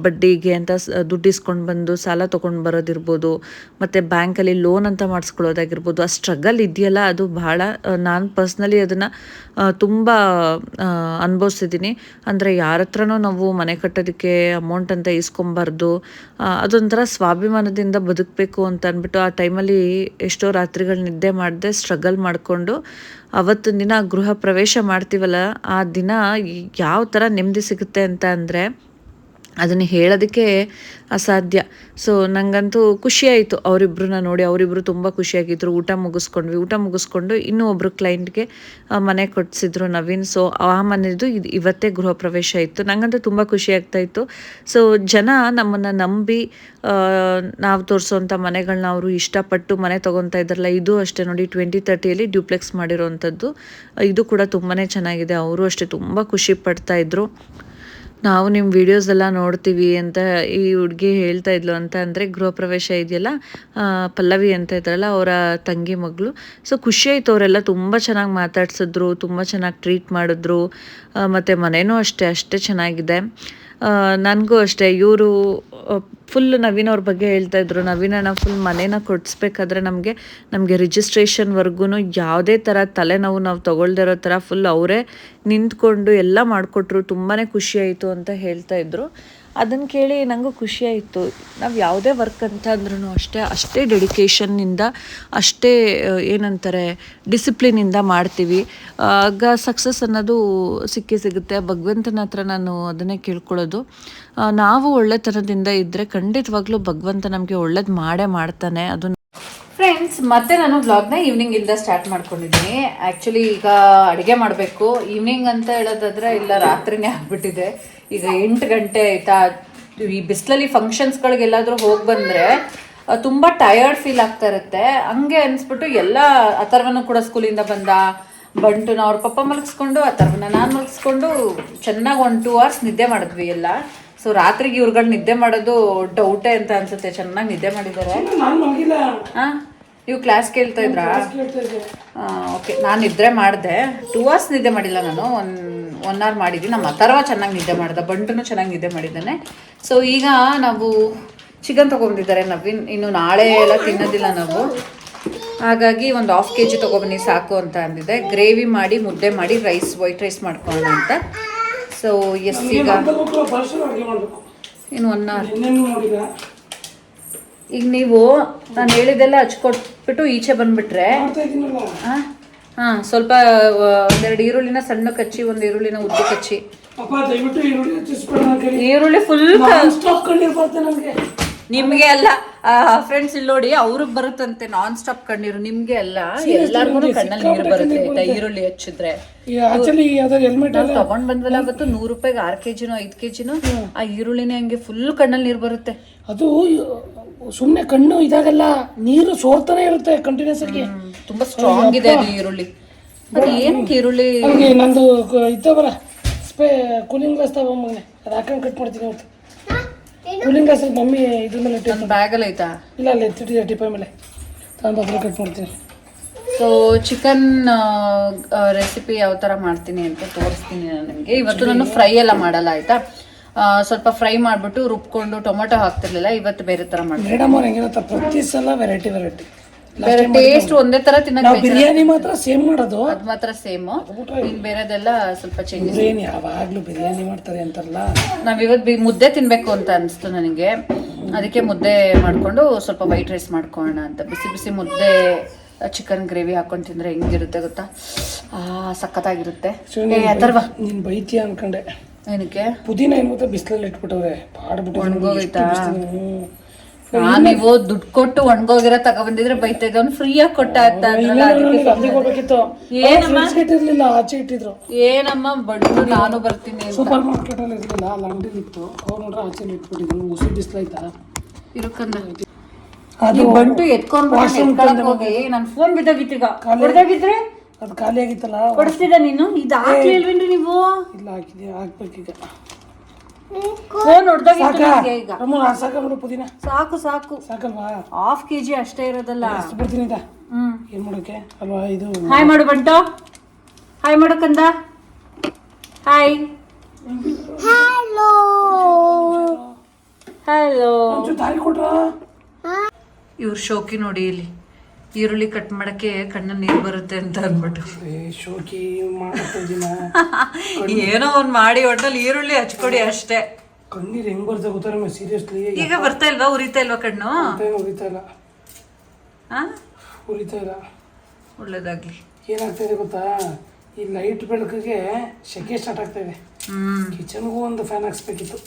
[SPEAKER 1] ಬಡ್ಡಿಗೆ ಅಂತ ದುಡ್ಡು ಇಸ್ಕೊಂಡು ಬಂದು ಸಾಲ ತೊಗೊಂಡು ಬರೋದಿರ್ಬೋದು, ಮತ್ತು ಬ್ಯಾಂಕಲ್ಲಿ ಲೋನ್ ಅಂತ ಮಾಡಿಸ್ಕೊಳ್ಳೋದಾಗಿರ್ಬೋದು. ಆ ಸ್ಟ್ರಗಲ್ ಇದೆಯಲ್ಲ, ಅದು ಭಾಳ ನಾನು ಪರ್ಸ್ನಲಿ ಅದನ್ನು ತುಂಬ ಅನುಭವಿಸಿದ್ದೀನಿ. ಅಂದರೆ ಯಾರ ಹತ್ರನೂ ನಾವು ಮನೆ ಕಟ್ಟೋದಕ್ಕೆ ಅಮೌಂಟ್ ಅಂತ ಇಸ್ಕೊಂಬಾರ್ದು, ಅದೊಂಥರ ಸ್ವಾಭಿಮಾನದಿಂದ ಬದುಕಬೇಕು ಅಂತ ಅಂದ್ಬಿಟ್ಟು ಆ ಟೈಮಲ್ಲಿ ಎಷ್ಟೋ ರಾತ್ರಿಗಳು ನಿದ್ದೆ ಮಾಡದೆ ಸ್ಟ್ರಗಲ್ ಮಾಡಿಕೊಂಡು ಅವತ್ತಿನ ದಿನ ಗೃಹ ಪ್ರವೇಶ ಮಾಡ್ತೀವಲ್ಲ, ಆ ದಿನ ಯಾವ ಥರ ನೆಮ್ಮದಿ ಸಿಗುತ್ತೆ ಅಂತ ಅಂದರೆ ಅದನ್ನು ಹೇಳೋದಕ್ಕೆ ಅಸಾಧ್ಯ. ಸೊ ನನಗಂತೂ ಖುಷಿಯಾಯಿತು ಅವರಿಬ್ಬರನ್ನ ನೋಡಿ. ಅವರಿಬ್ಬರು ತುಂಬ ಖುಷಿಯಾಗಿದ್ದರು. ಊಟ ಮುಗಿಸ್ಕೊಂಡು ಇನ್ನೂ ಒಬ್ಬರು ಕ್ಲೈಂಟ್ಗೆ ಮನೆ ಕೊಡಿಸಿದ್ರು, ನವೀನ್. ಸೊ ಆ ಮನೆಯದು ಇವತ್ತೇ ಗೃಹ ಪ್ರವೇಶ ಇತ್ತು. ನನಗಂತೂ ತುಂಬ ಖುಷಿ ಆಗ್ತಾಯಿತ್ತು. ಸೊ ಜನ ನಮ್ಮನ್ನು ನಂಬಿ ನಾವು ತೋರಿಸೋವಂಥ ಮನೆಗಳನ್ನ ಅವರು ಇಷ್ಟಪಟ್ಟು ಮನೆ ತೊಗೊತಾ ಇದ್ದಾರಲ್ಲ, ಇದು ಅಷ್ಟೇ ನೋಡಿ 2030 ಡ್ಯೂಪ್ಲೆಕ್ಸ್ ಮಾಡಿರೋವಂಥದ್ದು. ಇದು ಕೂಡ ತುಂಬಾ ಚೆನ್ನಾಗಿದೆ. ಅವರು ಅಷ್ಟೇ ತುಂಬ ಖುಷಿ ಪಡ್ತಾಯಿದ್ರು. ನಾವು ನಿಮ್ಮ ವೀಡಿಯೋಸ್ ಎಲ್ಲ ನೋಡ್ತೀವಿ ಅಂತ ಈ ಹುಡುಗಿ ಹೇಳ್ತಾ ಇದ್ಲು. ಅಂತ ಅಂದರೆ ಗೃಹ ಪ್ರವೇಶ ಇದೆಯಲ್ಲ, ಪಲ್ಲವಿ ಅಂತ ಇದ್ರಲ್ಲ, ಅವರ ತಂಗಿ ಮಗಳು. ಸೊ ಖುಷಿ ಆಯಿತು. ಅವರೆಲ್ಲ ತುಂಬ ಚೆನ್ನಾಗಿ ಮಾತಾಡ್ಸಿದ್ರು, ತುಂಬ ಚೆನ್ನಾಗಿ ಟ್ರೀಟ್ ಮಾಡಿದ್ರು, ಮತ್ತು ಮನೆಯೂ ಅಷ್ಟೇ ಚೆನ್ನಾಗಿದೆ. ನನಗೂ ಅಷ್ಟೇ. ಇವರು ಫುಲ್ ನವೀನ್ ಅವ್ರ ಬಗ್ಗೆ ಹೇಳ್ತಾಯಿದ್ರು. ನವೀನಣ್ಣ ಫುಲ್ ಮನೇನ ಕೊಡಿಸ್ಬೇಕಾದ್ರೆ ನಮಗೆ ರಿಜಿಸ್ಟ್ರೇಷನ್ವರೆಗೂ ಯಾವುದೇ ಥರ ತಲೆನೋವು ನಾವು ತೊಗೊಳ್ದಿರೋ ಥರ ಫುಲ್ ಅವರೇ ನಿಂತ್ಕೊಂಡು ಎಲ್ಲ ಮಾಡಿಕೊಟ್ರು. ತುಂಬಾ ಖುಷಿಯಾಯಿತು ಅಂತ ಹೇಳ್ತಾಯಿದ್ರು. ಅದನ್ನು ಕೇಳಿ ನನಗೂ ಖುಷಿಯಾಯಿತು. ನಾವು ಯಾವುದೇ ವರ್ಕ್ ಅಂತ ಅಂದ್ರೂ ಅಷ್ಟೇ ಡೆಡಿಕೇಷನ್ನಿಂದ, ಅಷ್ಟೇ ಏನಂತಾರೆ ಡಿಸಿಪ್ಲಿನಿಂದ ಮಾಡ್ತೀವಿ. ಆಗ ಸಕ್ಸಸ್ ಅನ್ನೋದು ಸಿಗುತ್ತೆ. ಭಗವಂತನ ಹತ್ರ ನಾನು ಅದನ್ನೇ ಕೇಳ್ಕೊಳ್ಳೋದು. ನಾವು ಒಳ್ಳೆತನದಿಂದ ಇದ್ದರೆ ಖಂಡಿತವಾಗ್ಲೂ ಭಗವಂತ ನಮಗೆ ಒಳ್ಳೇದು ಮಾಡ್ತಾನೆ. ಅದು ಫ್ರೆಂಡ್ಸ್, ಮತ್ತೆ ನಾನು ವ್ಲಾಗ್ನ ಈವ್ನಿಂಗಿಂದ ಸ್ಟಾರ್ಟ್ ಮಾಡ್ಕೊಂಡಿದ್ದೀನಿ. ಆ್ಯಕ್ಚುಲಿ ಈಗ ಅಡುಗೆ ಮಾಡಬೇಕು. ಈವ್ನಿಂಗ್ ಅಂತ ಹೇಳೋದಾದರೆ ಇಲ್ಲ, ರಾತ್ರಿನೇ ಆಗಿಬಿಟ್ಟಿದೆ. ಈಗ 8 ಗಂಟೆ ಆಯಿತಾ. ಈ ಬಿಸಿಲಲ್ಲಿ ಫಂಕ್ಷನ್ಸ್ಗಳಿಗೆಲ್ಲಾದರೂ ಹೋಗಿ ಬಂದರೆ ತುಂಬ ಟಯರ್ಡ್ ಫೀಲ್ ಆಗ್ತಾ ಇರುತ್ತೆ. ಹಂಗೆ ಅನಿಸ್ಬಿಟ್ಟು ಎಲ್ಲ ಅಥರ್ವನು ಕೂಡ ಸ್ಕೂಲಿಂದ ಬಂದ, ಬಂಟುನ ಅವ್ರ ಪಪ್ಪ ಮಲಗಿಸ್ಕೊಂಡು ಅಥರ್ವನ ನಾನು ಮಲಗಿಸ್ಕೊಂಡು ಚೆನ್ನಾಗಿ 1-2 hours ನಿದ್ದೆ ಮಾಡಿದ್ವಿ ಎಲ್ಲ. ಸೊ ರಾತ್ರಿಗೆ ಇವ್ರುಗಳು ನಿದ್ದೆ ಮಾಡೋದು ಡೌಟೇ ಅಂತ ಅನ್ಸುತ್ತೆ, ಚೆನ್ನಾಗಿ ನಿದ್ದೆ ಮಾಡಿದ್ದಾರೆ. ಹಾಂ, ನೀವು ಕ್ಲಾಸ್ ಕೇಳ್ತಾ ಇದ್ರಾ? ಓಕೆ, ನಾನು ನಿದ್ರೆ ಮಾಡಿದೆ. 2 hours ನಿದ್ದೆ ಮಾಡಿಲ್ಲ ನಾನು, 1 hour ಮಾಡಿದ್ದೀನಿ. ನಮ್ಮ ಅಥರ್ವ ಚೆನ್ನಾಗಿ ನಿದ್ದೆ ಮಾಡ್ದೆ, ಬಂಟುನು ಚೆನ್ನಾಗಿ ನಿದ್ದೆ ಮಾಡಿದ್ದಾನೆ. ಸೊ ಈಗ ನಾವು ಚಿಕನ್ ತೊಗೊಂಡಿದ್ದಾರೆ ನವೀನ್. ಇನ್ನು ನಾಳೆ ಎಲ್ಲ ತಿನ್ನೋದಿಲ್ಲ ನಾವು, ಹಾಗಾಗಿ ಒಂದು 1/2 kg ತೊಗೊಬನ್ನಿ ಸಾಕು ಅಂತ ಅಂದಿದ್ದೆ. ಗ್ರೇವಿ ಮಾಡಿ ಮುದ್ದೆ ಮಾಡಿ ವೈಟ್ ರೈಸ್ ಮಾಡ್ಕೊಳ್ಳೋಣ ಅಂತ. ಸೊ ಎಸ್, ಈಗ ಇನ್ನು 1 hour. ಈಗ ನೀವು ನಾನು ಹೇಳಿದ್ದೆಲ್ಲ ಹಚ್ಕೊಟ್ಬಿಟ್ಟು ಈಚೆ ಬಂದ್ಬಿಟ್ರೆ ಹಾಂ, ಸ್ವಲ್ಪ 1-2 ಈರುಳ್ಳಿನ ಸಣ್ಣ ಕಚ್ಚಿ, 1 ಈರುಳ್ಳಿನ ಉದ್ದ ಕಚ್ಚಿ. ಈರುಳ್ಳಿ ಫುಲ್ ನಿಮ್ಗೆ ಅಲ್ಲ ಫ್ರೆಂಡ್ಸ್, ಇಲ್ಲಿ ನೋಡಿ, ಅವ್ರಿಗೆ ಬರುತ್ತಂತೆ ನಾನ್ ಸ್ಟಾಪ್ ಕಣ್ಣೀರು, ನಿಮ್ಗೆ ಅಲ್ಲ, ಎಲ್ಲಾರ್ಗು ಕಣ್ಣಲ್ಲಿ ನೀರು ಬರುತ್ತೆ ಆಯ್ತಾ ಈರುಳ್ಳಿ ಹಚ್ಚಿದ್ರೆ. ತಗೊಂಡ್ ಬಂದ್ವಲ್ಲ ಅವತ್ತು 100 ರೂಪಾಯಿಗೆ 6 kgನೋ 5 kgನೋ ಆ ಈರುಳ್ಳಿನೇ ಹಂಗೆ ಫುಲ್ ಕಣ್ಣಲ್ಲಿ ನೀರು ಬರುತ್ತೆ.
[SPEAKER 2] ಅದು ಸುಮ್ನೆ ಕಣ್ಣು ಇದಾಗಲ್ಲ, ನೀರು ಸೋರ್ತಾನೆ ಇರುತ್ತೆ ಕಂಟಿನ್ಯೂಸ್ ಆಗಿ.
[SPEAKER 1] ತುಂಬಾ ಸ್ಟ್ರಾಂಗ್ ಇದೆ ಅದು ಈರುಳ್ಳಿ. ಅದು ಏನಕ್ಕೆ ಈರುಳ್ಳಿ?
[SPEAKER 2] ನಂದು ಇತ್ತವರ ಕೂಲಿಂಗ್ ಗ್ಲಾಸ್ ತಗೊಂಬನೆ, ಅದು ಹಾಕೊಂಡು ಕಟ್ ಮಾಡ್ತೀನಿ ಅವತ್ತು. ಕೂಲಿಂಗ್ ಗ್ಲಾಸ್ ಮಮ್ಮಿ ಇದ್ರ ಮೇಲೆ ಇಟ್ಟು
[SPEAKER 1] ಬ್ಯಾಗಲ್ಲಿ ಐತಾ? ಇಲ್ಲ,
[SPEAKER 2] ಅಲ್ಲಿ ಎತ್ತಿಟ್ಟಿದ್ದೆ ಟಿಪ್ಪ ಮೇಲೆ ತಂದು ಕಟ್ ಮಾಡ್ತೀನಿ.
[SPEAKER 1] ಸೊ ಚಿಕನ್ ರೆಸಿಪಿ ಯಾವ ಥರ ಮಾಡ್ತೀನಿ ಅಂತ ತೋರಿಸ್ತೀನಿ ನಾನು ನಿಮಗೆ. ಇವತ್ತು ನಾನು ಫ್ರೈ ಎಲ್ಲ ಮಾಡಲ್ಲ ಆಯ್ತಾ, ಸ್ವಲ್ಪ ಫ್ರೈ ಮಾಡಿಬಿಟ್ಟು ರುಬ್ಕೊಂಡು ಟೊಮೊಟೊ ಹಾಕ್ತಿರ್ಲಿಲ್ಲ. ಇವತ್ತು ಬೇರೆ ಥರ ಮಾಡ್ತೀನಿ.
[SPEAKER 2] ಮೇಡಮ್ ಅವ್ರು ಹೆಂಗಿರುತ್ತೆ ಪ್ರತಿ ಸಲ ವೆರೈಟಿ
[SPEAKER 1] ಬೇರೆ ಟೇಸ್ಟ್ ಒಂದೇ ಥರ ತಿನ್ನಕ್ಕೆ.
[SPEAKER 2] ಬಿರಿಯಾನಿ ಮಾತ್ರ ಸೇಮ್ ಮಾಡೋದು,
[SPEAKER 1] ಅದು ಮಾತ್ರ ಸೇಮು. ಇನ್ನು ಬೇರೆದೆಲ್ಲ ಸ್ವಲ್ಪ ಚೇಂಜಸ್.
[SPEAKER 2] ಬಿರಿಯಾನಿ ಯಾವಾಗಲೂ ಬಿರಿಯಾನಿ ಮಾಡ್ತಾರೆ ಅಂತಾರಲ್ಲ,
[SPEAKER 1] ನಾವಿವತ್ತು ಮುದ್ದೆ ತಿನ್ನಬೇಕು ಅಂತ ಅನಿಸ್ತು ನನಗೆ, ಅದಕ್ಕೆ ಮುದ್ದೆ ಮಾಡಿಕೊಂಡು ಸ್ವಲ್ಪ ವೈಟ್ ರೈಸ್ ಮಾಡ್ಕೊಳ್ಳೋಣ ಅಂತ. ಬಿಸಿ ಬಿಸಿ ಮುದ್ದೆ ಚಿಕನ್ ಗ್ರೇವಿ ಹಾಕೊಂಡು ತಿಂದರೆ ಹೆಂಗಿರುತ್ತೆ ಗೊತ್ತಾ, ಸಖತ್ತಾಗಿರುತ್ತೆ. ಅಥರ್ವ
[SPEAKER 2] ನೀನು ಬೈತೀಯ ಅನ್ಕೊಂಡೆ.
[SPEAKER 1] ಏನಕ್ಕೆ?
[SPEAKER 2] ಪುದೀನ ಏನು ಗೊತ್ತಾ ಬಿಸಿಲಲ್ಲಿ ಇಟ್ಬಿಟ್ಟವ್ರೆ, ಪಾಡ್ಬಿಟ್ಟು
[SPEAKER 1] ಒಣಗೋಯ್ತಾ? ನೀವು ದುಡ್ಡು ಕೊಟ್ಟು ಒಣಗೋಗಿರೋ ತಗೊಬಂದಿದ್ರೆ ಬೈತಾ ಇದ್ದವನು ಫ್ರೀಯಾಗಿ ಕೊಟ್ಟ
[SPEAKER 2] ಇರ್ಲಿಲ್ಲ, ಆಚೆ ಇಟ್ಟಿದ್ರು.
[SPEAKER 1] ಏನಮ್ಮ ಬಂದು ನಾನು ಬರ್ತೀನಿ.
[SPEAKER 2] ಸೂಪರ್ ಮಾರ್ಕೆಟ್ ಅಲ್ಲಿ ಇರ್ಲಿಲ್ಲ, ಅಲ್ಲಿ ಅಂಗಡಿ ಇತ್ತು. ಅವ್ರು ನೋಡ್ರೆ ಆಚೆ ಇಟ್ಬಿಟ್ಟಿದ್ರು. ಉಸಿ ಬಿಸ್ಲಾಯ್ತಾ
[SPEAKER 1] ಇರುಕಂದ ಅದು ಬಂಟು ಎತ್ಕೊಂಡು ಹೋಗಿ ನನ್ನ ಫೋನ್ ಬಿದ್ದೋಗಿತ್ತೀಗ. ಹೊಡೆದೋಗಿದ್ರೆ
[SPEAKER 2] ಅದು ಖಾಲಿ ಆಗಿತ್ತಲ್ಲ,
[SPEAKER 1] ಕೊಡಿಸ್ತಿದ್ದ ನೀನು. ಇದು ಹಾಕ್ಲಿಲ್ವೇನ್ರಿ ನೀವು?
[SPEAKER 2] ಇಲ್ಲ, ಹಾಕಿದ್ಯಾ, ಹಾಕ್ಬೇಕೀಗ.
[SPEAKER 1] ಫೋನ್ ಹೊಡೆದೋಗಿತ್ತು ಈಗ.
[SPEAKER 2] ಸಾಕು ಪುದೀನ,
[SPEAKER 1] ಸಾಕು ಸಾಕು
[SPEAKER 2] ಸಾಕಲ್ವಾ?
[SPEAKER 1] 1/2 kg ಅಷ್ಟೇ ಇರೋದಲ್ಲ.
[SPEAKER 2] ಬರ್ತೀನಿ ಏನ್ ಮಾಡೋಕೆ ಅಲ್ವಾ ಇದು.
[SPEAKER 1] ಹಾಯ್ ಮಾಡು ಬಂಟು, ಹಾಯ್ ಮಾಡು ಕಂದ, ಹಾಯ್. Hello hello.
[SPEAKER 2] ದಾರಿ ಕೊಟ್ರ
[SPEAKER 1] ಇವ್ರ ಶೋಕಿ ನೋಡಿ, ಇಲ್ಲಿ ಈರುಳ್ಳಿ ಕಟ್ ಮಾಡಕ್ಕೆ ಕಣ್ಣಲ್ಲಿ ನೀರು ಬರುತ್ತೆ ಅಂತ ಅಂದ್ಬಿಟ್ಟು
[SPEAKER 2] ಶೋಕಿ ಮಾಡ್ತಿದ್ದೀನ.
[SPEAKER 1] ಏನೋ ಒಂದ್ ಮಾಡಿ ಒಟ್ಟಲ್ಲಿ ಈರುಳ್ಳಿ ಹಚ್ಕೊಡಿ ಅಷ್ಟೇ.
[SPEAKER 2] ಕಣ್ಣೀರು ಹೆಂಗ್ ಬರ್ತಾ ಗೊತ್ತಾರ ಸೀರಿಯಸ್ಲಿ. ಈಗ
[SPEAKER 1] ಬರ್ತಾ ಇಲ್ವಾ? ಉರಿತಾ ಇಲ್ವಾ ಕಣ್ಣು?
[SPEAKER 2] ಉರಿತಾ ಇಲ್ಲ, ಉರಿತಾ ಇಲ್ಲ.
[SPEAKER 1] ಒಳ್ಳೇದಾಗ್ಲಿ.
[SPEAKER 2] ಏನಾಗ್ತಾ ಇದೆ ಗೊತ್ತಾ, ಈ ಲೈಟ್ ಬೆಳಕಿಗೆ ಸೆಕೆ ಸ್ಟಾರ್ಟ್ ಆಗ್ತಾ ಇದೆ. ಕಿಚನ್ಗೂ ಒಂದು ಫ್ಯಾನ್ ಹಾಕ್ಸ್ಬೇಕಿತ್ತು.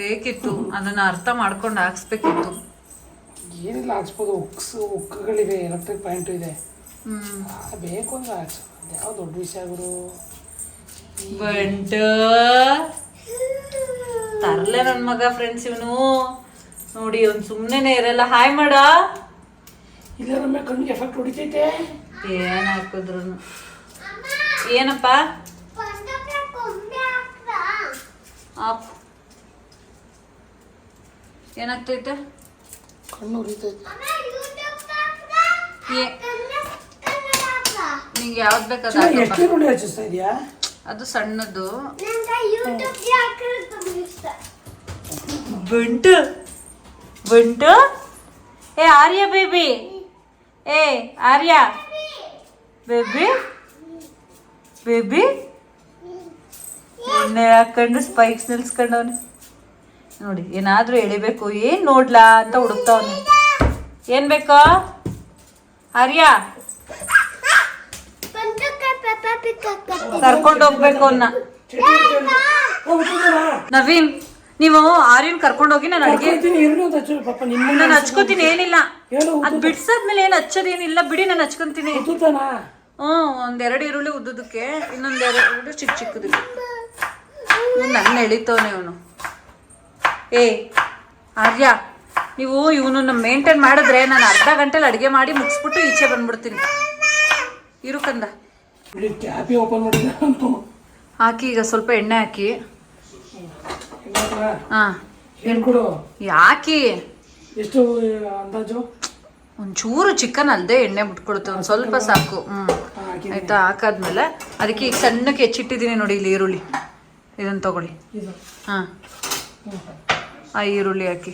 [SPEAKER 1] ಬೇಕಿತ್ತು, ಅದನ್ನ ಅರ್ಥ ಮಾಡ್ಕೊಂಡು ಹಾಕ್ಸ್ಬೇಕಿತ್ತು.
[SPEAKER 2] ಏನಿಲ್ಲ, ಹಾಕ್ಸ್ಬೋದು. ಉಕ್ಕುಗಳಿವೆ, ಎಲೆಕ್ಟ್ರಿಕ್ ಪಾಯಿಂಟು ಇದೆ. ಬೇಕು ಅಂದ್ರೆ ಹಾಕ್ಸು, ಯಾವ ದೊಡ್ಡ ವಿಷಯ ಗುರು.
[SPEAKER 1] ಬಂಟು ತರ್ಲೆ ನನ್ನ ಮಗ ಫ್ರೆಂಡ್ಸ್ ಇವನು ನೋಡಿ, ಅವ್ನು ಸುಮ್ಮನೆ ಇರಲ್ಲ. ಹಾಯ್ ಮಾಡ.
[SPEAKER 2] ಇಲ್ಲ ರಮ್ಯ, ಕಣ್ಣಿಗೆ ಎಫೆಕ್ಟ್ ಹೊಡಿತೈತೆ.
[SPEAKER 1] ಏನ್ ಹಾಕಿದ್ರು ಏನಪ್ಪ ಆಫ್ ಏನಾಗ್ತೈತೆ?
[SPEAKER 2] ಕಣ್ಣು ಉರಿತೈತೆ.
[SPEAKER 1] ನಿಂಗೆ ಯಾವ್ದು ಬೇಕಾದ
[SPEAKER 2] ಈರುಳ್ಳಿ ಹಚ್ಚಿಸ್ತಾ ಇದೆಯಾ?
[SPEAKER 1] ಅದು ಸಣ್ಣದು. ಬಂಟು ಬಂಟು, ಏ ಆರ್ಯ ಬೇಬಿ, ಏ ಆರ್ಯ ಬೇಬಿ ಬೇಬಿ. ಎಣ್ಣೆ ಹಾಕೊಂಡು ಸ್ಪೈಕ್ಸ್ ನಿಲ್ಸ್ಕೊಂಡವನಿ ನೋಡಿ. ಏನಾದ್ರೂ ಎಳಿಬೇಕು, ಏನ್ ನೋಡ್ಲಾ ಅಂತ ಹುಡುಕ್ತಾವನಿ. ಏನ್ ಬೇಕೋ ಆರ್ಯ? ಕರ್ಕೊಂಡು ಹೋಗ್ಬೇಕು ಅವನ್ನ. ನವೀನ್, ನೀವು ಆರ್ಯನ್ ಕರ್ಕೊಂಡು ಹೋಗಿ ನಾನು ಅಡ್ಗೆ ನಾನು ಹಚ್ಕೋತೀನಿ. ಏನಿಲ್ಲ, ಅದ್ ಬಿಡ್ಸಾದ್ಮೇಲೆ ಏನ್ ಹಚ್ಚೋದೇನಿಲ್ಲ ಬಿಡಿ, ನಾನು ಹಚ್ಕೊಂತೀನಿ. ಒಂದೆರಡು ಈರುಳ್ಳಿ ಉದ್ದದಕ್ಕೆ, ಇನ್ನೊಂದೆರಡು ಚಿಕ್ಕ ಚಿಕ್ಕದಕ್ಕೆ. ನನ್ನ ಎಳಿತವನೆ ಅವನು. ಏ ಆರ್ಯ, ನೀವು ಇವನನ್ನ ಮೇಂಟೈನ್ ಮಾಡಿದ್ರೆ ನಾನು ಅರ್ಧ ಗಂಟೆಲಿ ಅಡುಗೆ ಮಾಡಿ ಮುಗಿಸ್ಬಿಟ್ಟು ಈಚೆ ಬಂದ್ಬಿಡ್ತೀನಿ. ಇರು ಕಂದ.
[SPEAKER 2] ಕ್ಯಾಪಿ ಓಪನ್ ಮಾಡಿದ
[SPEAKER 1] ಹಾಕಿ ಈಗ ಸ್ವಲ್ಪ ಎಣ್ಣೆ ಹಾಕಿ. ಹಾಂ
[SPEAKER 2] ಹೇಳ್ಕೊಡು.
[SPEAKER 1] ಯಾಕಿ
[SPEAKER 2] ಎಷ್ಟು ಅಂದಾಜು?
[SPEAKER 1] ಒಂಚೂರು ಚಿಕನ್ ಅಲ್ಲದೆ ಎಣ್ಣೆ ಬಿಟ್ಕೊಡುತ್ತೆ, ಒಂದು ಸ್ವಲ್ಪ ಸಾಕು. ಆಯ್ತಾ? ಹಾಕಾದ್ಮೇಲೆ ಅದಕ್ಕೆ ಈಗ ಸಣ್ಣಕ್ಕೆ ಹೆಚ್ಚಿಟ್ಟಿದ್ದೀನಿ ನೋಡಿ ಇಲ್ಲಿ ಈರುಳ್ಳಿ, ಇದನ್ನು ತಗೊಳ್ಳಿ. ಹಾಂ, ಆ ಈರುಳ್ಳಿ ಹಾಕಿ.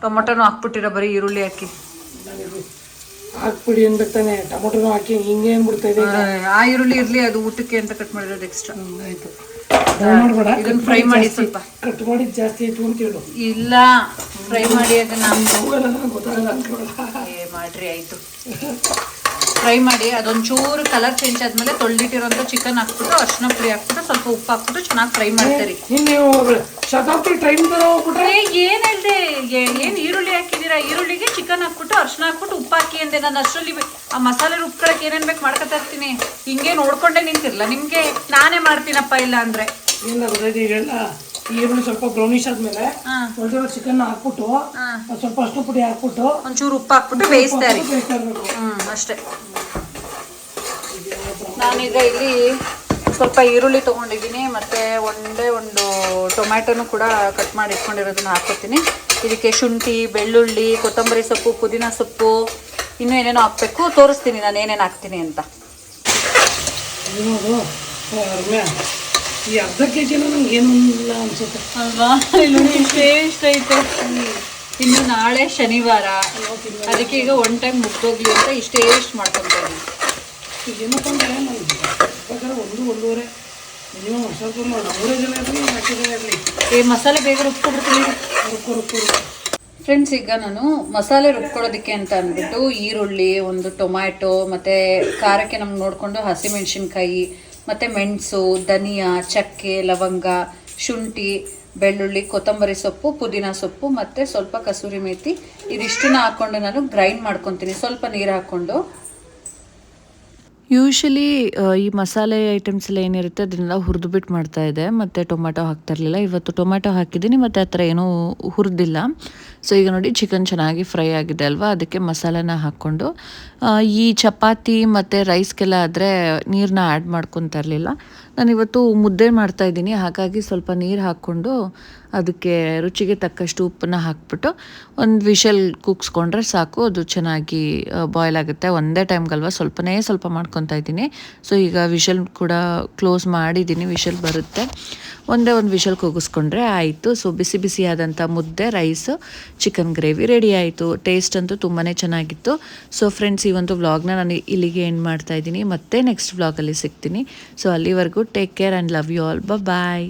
[SPEAKER 1] ಟೊಮೊಟೊನೂ ಹಾಕ್ಬಿಟ್ಟಿರೋ, ಬರೀ ಈರುಳ್ಳಿ ಹಾಕಿ.
[SPEAKER 2] ಹಾಕ್ಬಿಡಿ ಅನ್ಬೇಕಾನೆ, ಟೊಮೊಟೊನೂ ಹಾಕಿ ಹಿಂಗೆ ಏನ್ಬಿಡ್ತಾ ಇದೆ.
[SPEAKER 1] ಆ ಈರುಳ್ಳಿ ಇರಲಿ, ಅದು ಊಟಕ್ಕೆ ಅಂತ ಕಟ್ ಮಾಡಿರೋದು ಎಕ್ಸ್ಟ್ರಾ.
[SPEAKER 2] ಆಯ್ತು,
[SPEAKER 1] ಇದನ್ನ ಫ್ರೈ ಮಾಡಿ. ಸ್ವಲ್ಪ
[SPEAKER 2] ಕಟ್ ಮಾಡಿದ್ದು ಜಾಸ್ತಿ ಆಯ್ತು ಅಂತ ಹೇಳು.
[SPEAKER 1] ಇಲ್ಲ, ಫ್ರೈ ಮಾಡಿ ಅದನ್ನ.
[SPEAKER 2] ಗೊತ್ತಾಗಲ್ಲ
[SPEAKER 1] ಮಾಡ್ರಿ, ಆಯ್ತು. ಫ್ರೈ ಮಾಡಿ ಅದೊಂಚೂರು ಕಲರ್ ಚೇಂಜ್ ಆದ್ಮೇಲೆ ತೊಳೆದಿಟ್ಟಿರೋಂಥ ಚಿಕನ್ ಹಾಕ್ಬಿಟ್ಟು ಅರ್ಶಿನ ಪುಡಿ ಹಾಕ್ಬಿಟ್ಟು ಸ್ವಲ್ಪ ಉಪ್ಪು ಹಾಕ್ಬಿಟ್ಟು ಚೆನ್ನಾಗಿ ಫ್ರೈ ಮಾಡ್ತಾರೆ.
[SPEAKER 2] ನೀವು ಶತಾಬ್ದಿ ಟ್ರೈನ್ ತರ ಹೋಗ್ಬಿಟ್ರೆ
[SPEAKER 1] ಏನ್ ಹೇಳ್ದೆ, ಏನ್ ಈರುಳ್ಳಿ ಹಾಕಿದೀರಾ, ಈರುಳ್ಳಿಗೆ ಚಿಕನ್ ಹಾಕ್ಬಿಟ್ಟು ಅರ್ಶಿನ ಹಾಕ್ಬಿಟ್ಟು ಉಪ್ಪು ಹಾಕಿ ಅಂದೆ. ನಾನು ಅಷ್ಟರಲ್ಲಿ ಆ ಮಸಾಲೆ ರುಬ್ಕೊಳಕ್ಕೆ ಏನೇನ್ ಬೇಕು ಮಾಡ್ಕೊತಾ ಇರ್ತೀನಿ. ಹಿಂಗೆ ನೋಡ್ಕೊಂಡೆ ನಿಂತಿರ್ಲ ನಿಮ್ಗೆ, ನಾನೇ ಮಾಡ್ತೀನಪ್ಪ ಇಲ್ಲ ಅಂದ್ರೆ.
[SPEAKER 2] ಇಲ್ಲ ಗೊತ್ತಾಯ್ತು. ಈಗೆಲ್ಲ ಈರುಳ್ಳಿ ಸ್ವಲ್ಪ ಬ್ರೌನಿಶ್ ಆದ್ಮೇಲೆ ಒಂಚೂರು ಚಿಕನ್ ಹಾಕ್ಬಿಟ್ಟು ಸ್ವಲ್ಪ ಅಷ್ಟು ಪುಡಿ ಹಾಕ್ಬಿಟ್ಟು
[SPEAKER 1] ಒಂಚೂರು ಉಪ್ಪು ಹಾಕ್ಬಿಟ್ಟು ಬೇಯಿಸ್ತಾರೆ. ಅಷ್ಟೇ. ನಾನೀಗ ಇಲ್ಲಿ ಸ್ವಲ್ಪ ಈರುಳ್ಳಿ ತೊಗೊಂಡಿದ್ದೀನಿ, ಮತ್ತು ಒಂದು ಟೊಮ್ಯಾಟೊನು ಕೂಡ ಕಟ್ ಮಾಡಿ ಇಟ್ಕೊಂಡಿರೋದನ್ನ ಹಾಕ್ಕೊತೀನಿ. ಇದಕ್ಕೆ ಶುಂಠಿ, ಬೆಳ್ಳುಳ್ಳಿ, ಕೊತ್ತಂಬರಿ ಸೊಪ್ಪು, ಪುದೀನ ಸೊಪ್ಪು, ಇನ್ನೂ ಏನೇನೋ ಹಾಕ್ಬೇಕು. ತೋರಿಸ್ತೀನಿ ನಾನು ಏನೇನು ಹಾಕ್ತೀನಿ ಅಂತ.
[SPEAKER 2] ಈ ಅರ್ಧ ಕೆ ಜಿನ ನಂಗೆ ಏನಿಲ್ಲ ಅನ್ಸುತ್ತೆ
[SPEAKER 1] ಅಲ್ವಾ? ಇಷ್ಟೇ ಇಷ್ಟ ಐತೆ. ಇನ್ನು ನಾಳೆ ಶನಿವಾರ, ಅದಕ್ಕೆ ಈಗ ಒನ್ ಟೈಮ್ ಮುಗ್ದೋಗ್ಲಿ ಅಂತ ಇಷ್ಟೇ ಮಾಡ್ಕೊತಾ ಇದ್ದೀನಿ.
[SPEAKER 2] ಈಗ ಏನಪ್ಪ ಅಂದರೆ ನಾನು ಬೇಕಾದ್ರೆ 1-1.5 ಮಿನಿಮಮ್ ಸ್ವಲ್ಪ 3 ಜನ ಇರಲಿ, 4 ಜನ ಇರಲಿ.
[SPEAKER 1] ಮಸಾಲೆ ಬೇಗ ರುಬ್ಕೊಬಿಡ್ತೀನಿ.
[SPEAKER 2] ರುಬ್ಬು.
[SPEAKER 1] ಫ್ರೆಂಡ್ಸ್, ಈಗ ನಾನು ಮಸಾಲೆ ರುಬ್ಕೊಳ್ಳೋದಕ್ಕೆ ಅಂತ ಅಂದ್ಬಿಟ್ಟು ಈರುಳ್ಳಿ, ಒಂದು ಟೊಮ್ಯಾಟೊ, ಮತ್ತು ಖಾರಕ್ಕೆ ನಮ್ಗೆ ನೋಡಿಕೊಂಡು ಹಸಿಮೆಣ್ಸಿನ್ಕಾಯಿ, ಮತ್ತು ಮೆಣಸು, ಧನಿಯಾ, ಚಕ್ಕೆ, ಲವಂಗ, ಶುಂಠಿ, ಬೆಳ್ಳುಳ್ಳಿ, ಕೊತ್ತಂಬರಿ ಸೊಪ್ಪು, ಪುದೀನ ಸೊಪ್ಪು ಮತ್ತು ಸ್ವಲ್ಪ ಕಸೂರಿ ಮೇಥಿ, ಇದಿಷ್ಟನ್ನ ಹಾಕ್ಕೊಂಡು ನಾನು ಗ್ರೈಂಡ್ ಮಾಡ್ಕೊತೀನಿ, ಸ್ವಲ್ಪ ನೀರು ಹಾಕ್ಕೊಂಡು.
[SPEAKER 3] ಯೂಶಲಿ ಈ ಮಸಾಲೆ ಐಟಮ್ಸ್ ಎಲ್ಲ ಏನಿರುತ್ತೆ ಅದನ್ನೆಲ್ಲ ಹುರಿದ್ಬಿಟ್ಟು ಮಾಡ್ತಾಯಿದ್ದೆ, ಮತ್ತು ಟೊಮ್ಯಾಟೊ ಹಾಕ್ತಾ ಇರಲಿಲ್ಲ. ಇವತ್ತು ಟೊಮ್ಯಾಟೊ ಹಾಕಿದ್ದೀನಿ, ಮತ್ತು ಆ ಥರ ಏನೂ ಹುರಿದಿಲ್ಲ. ಸೊ ಈಗ ನೋಡಿ ಚಿಕನ್ ಚೆನ್ನಾಗಿ ಫ್ರೈ ಆಗಿದೆ ಅಲ್ವಾ, ಅದಕ್ಕೆ ಮಸಾಲೆನ ಹಾಕ್ಕೊಂಡು ಈ ಚಪಾತಿ ಮತ್ತು ರೈಸ್ಗೆಲ್ಲ ಆದರೆ ನೀರನ್ನ ಆ್ಯಡ್ ಮಾಡ್ಕೊತಾ ಇರಲಿಲ್ಲ. ನಾನಿವತ್ತು ಮುದ್ದೆ ಮಾಡ್ತಾಯಿದ್ದೀನಿ, ಹಾಗಾಗಿ ಸ್ವಲ್ಪ ನೀರು ಹಾಕ್ಕೊಂಡು ಅದಕ್ಕೆ ರುಚಿಗೆ ತಕ್ಕಷ್ಟು ಉಪ್ಪನ್ನ ಹಾಕ್ಬಿಟ್ಟು ಒಂದು ವಿಷಲ್ ಕೂಗಿಸ್ಕೊಂಡ್ರೆ ಸಾಕು, ಅದು ಚೆನ್ನಾಗಿ ಬಾಯ್ಲ್ ಆಗುತ್ತೆ. ಒಂದೇ ಟೈಮ್ಗಲ್ವ, ಸ್ವಲ್ಪ ಮಾಡ್ಕೊತಾ ಇದ್ದೀನಿ. ಸೊ ಈಗ ವಿಷಲ್ ಕೂಡ ಕ್ಲೋಸ್ ಮಾಡಿದ್ದೀನಿ, ವಿಷಲ್ ಬರುತ್ತೆ, ಒಂದೇ ಒಂದು ವಿಷಲ್ ಕೂಗಿಸ್ಕೊಂಡ್ರೆ ಆಯಿತು. ಸೊ ಬಿಸಿ ಬಿಸಿಯಾದಂಥ ಮುದ್ದೆ, ರೈಸು, ಚಿಕನ್ ಗ್ರೇವಿ ರೆಡಿ ಆಯಿತು. ಟೇಸ್ಟ್ ಅಂತೂ ತುಂಬಾ ಚೆನ್ನಾಗಿತ್ತು. ಸೊ ಫ್ರೆಂಡ್ಸ್, ಈ ಒಂದು ವ್ಲಾಗ್ನ ನಾನು ಇಲ್ಲಿಗೆ ಎಂಡ್ ಮಾಡ್ತಾಯಿದ್ದೀನಿ. ಮತ್ತೆ ನೆಕ್ಸ್ಟ್ ವ್ಲಾಗಲ್ಲಿ ಸಿಗ್ತೀನಿ. ಸೊ ಅಲ್ಲಿವರೆಗೂ take care and love you all. Bye.